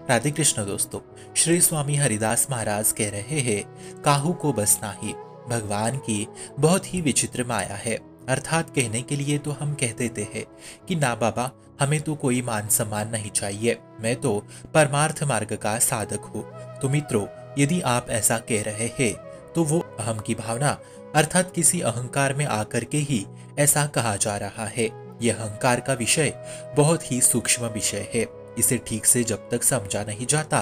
राधे कृष्ण दोस्तों। श्री स्वामी हरिदास महाराज कह रहे हैं, काहू को बस नाही। भगवान की बहुत ही विचित्र माया है। अर्थात कहने के लिए तो हम कह देते हैं कि ना बाबा, हमें तो कोई मान सम्मान नहीं चाहिए, मैं तो परमार्थ मार्ग का साधक हूँ। तो मित्रों, यदि आप ऐसा कह रहे हैं तो वो अहम की भावना अर्थात किसी अहंकार में आकर के ही ऐसा कहा जा रहा है। यह अहंकार का विषय बहुत ही सूक्ष्म विषय है। इसे ठीक से जब तक समझा नहीं जाता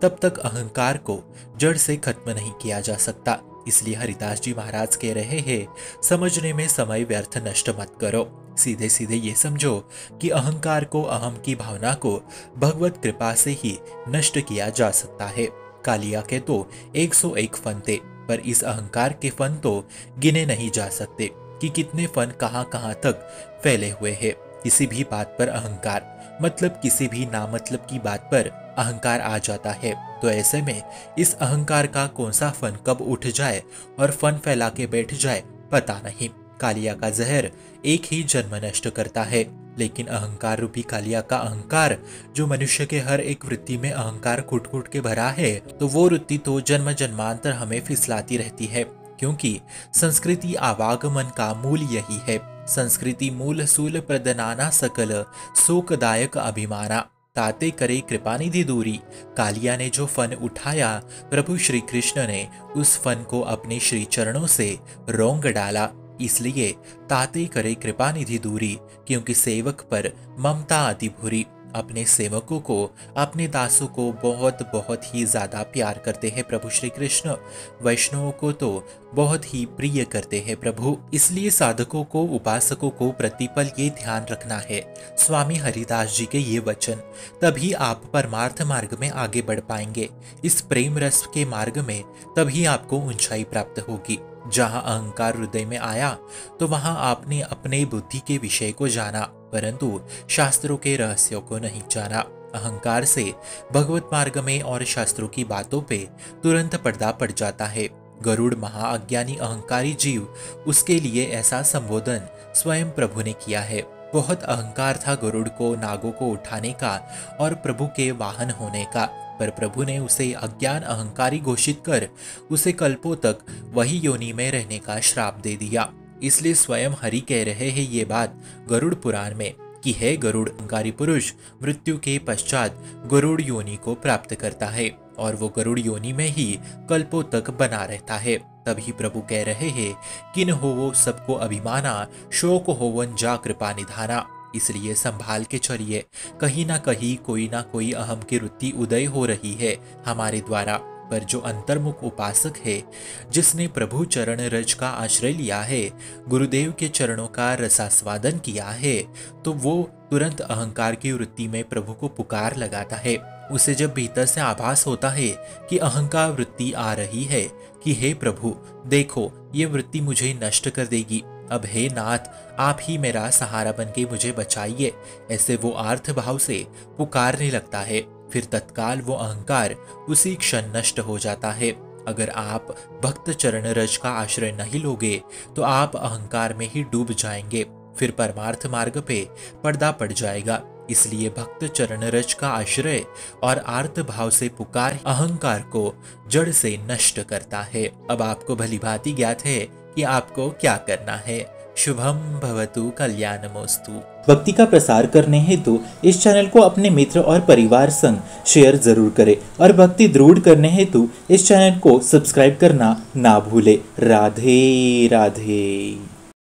तब तक अहंकार को जड़ से खत्म नहीं किया जा सकता। इसलिए हरिदास जी महाराज कह रहे हैं, समझने में समय व्यर्थ नष्ट मत करो। सीधे सीधे ये समझो कि अहंकार को, अहम की भावना को भगवत कृपा से ही नष्ट किया जा सकता है। कालिया के तो 101 फन थे, पर इस अहंकार के फन तो गिने नहीं जा सकते कि कितने फन कहां तक फैले हुए हैं। किसी भी बात पर अहंकार, मतलब किसी भी नामतलब की बात पर अहंकार आ जाता है। तो ऐसे में इस अहंकार का कौन सा फन कब उठ जाए और फन फैला के बैठ जाए पता नहीं। कालिया का जहर एक ही जन्म नष्ट करता है, लेकिन अहंकार रूपी कालिया का अहंकार जो मनुष्य के हर एक वृत्ति में अहंकार कूट के भरा है, तो वो वृत्ति तो जन्म जन्मांतर हमें फिसलाती रहती है। क्योंकि संस्कृति आवागमन का मूल यही है। संस्कृति मूल सूल प्रदनाना सकल शोकदायक अभिमाना, ताते करे कृपानिधि दूरी। कालिया ने जो फन उठाया, प्रभु श्री कृष्ण ने उस फन को अपने श्री चरणों से रोंग डाला। इसलिए ताते करे कृपानिधि दूरी, क्योंकि सेवक पर ममता अति भूरी। अपने सेवकों को, अपने दासों को बहुत बहुत ही ज्यादा प्यार करते हैं प्रभु श्री कृष्ण। वैष्णवों को तो बहुत ही प्रिय करते हैं प्रभु। इसलिए साधकों को, उपासकों को प्रतिपल ये ध्यान रखना है, स्वामी हरिदास जी के ये वचन, तभी आप परमार्थ मार्ग में आगे बढ़ पाएंगे। इस प्रेम रस के मार्ग में तभी आपको ऊंचाई प्राप्त होगी। जहां अहंकार हृदय में आया तो वहां आपने अपने बुद्धि के विषय को जाना, परंतु शास्त्रों के रहस्यों को नहीं जाना। अहंकार से भगवत मार्ग में और शास्त्रों की बातों पे तुरंत पर्दा पड़ जाता है। गरुड़ महाअज्ञानी अहंकारी जीव, उसके लिए ऐसा संबोधन स्वयं प्रभु ने किया है। बहुत अहंकार था गरुड़ को नागों को उठाने का और प्रभु के वाहन होने का, पर प्रभु ने उसे अज्ञान अहंकारी घोषित कर उसे कल्पों तक वही योनि में रहने का श्राप दे दिया। इसलिए स्वयं हरि कह रहे हैं ये बात गरुड़ पुराण में कि है गरुड़ अहंकारी पुरुष मृत्यु के पश्चात गरुड़ योनि को प्राप्त करता है और वो गरुड़ योनि में ही कल्पों तक बना रहता है। तभी प्रभु कह रहे हैं, किन होवो सबको अभिमाना, शोक होवन जा कृपा निधाना। इसलिए संभाल के चलिए, कहीं ना कहीं कोई ना कोई अहम की वृत्ति उदय हो रही है हमारे द्वारा। पर जो अंतर्मुख उपासक है, जिसने प्रभु चरण रज का आश्रय लिया है, गुरुदेव के चरणों का रसास्वादन किया है, तो वो तुरंत अहंकार की वृत्ति में प्रभु को पुकार लगाता है। उसे जब भीतर से आभास होता है कि अहंकार वृत्ति आ रही है कि हे प्रभु देखो, ये वृत्ति मुझे नष्ट कर देगी, अब हे नाथ आप ही मेरा सहारा बन के मुझे बचाइए, ऐसे वो आर्थ भाव से पुकारने लगता है। फिर तत्काल वो अहंकार उसी क्षण नष्ट हो जाता है। अगर आप भक्त चरण रज का आश्रय नहीं लोगे तो आप अहंकार में ही डूब जाएंगे, फिर परमार्थ मार्ग पे पर्दा पड़ जाएगा। इसलिए भक्त चरण रज का आश्रय और आर्त भाव से पुकार अहंकार को जड़ से नष्ट करता है। अब आपको भली भांति ज्ञात है कि आपको क्या करना है। शुभम भवतु कल्याणमोस्तु। भक्ति का प्रसार करने हेतु इस चैनल को अपने मित्र और परिवार संग शेयर जरूर करें और भक्ति दृढ़ करने हेतु इस चैनल को सब्सक्राइब करना ना भूले। राधे राधे।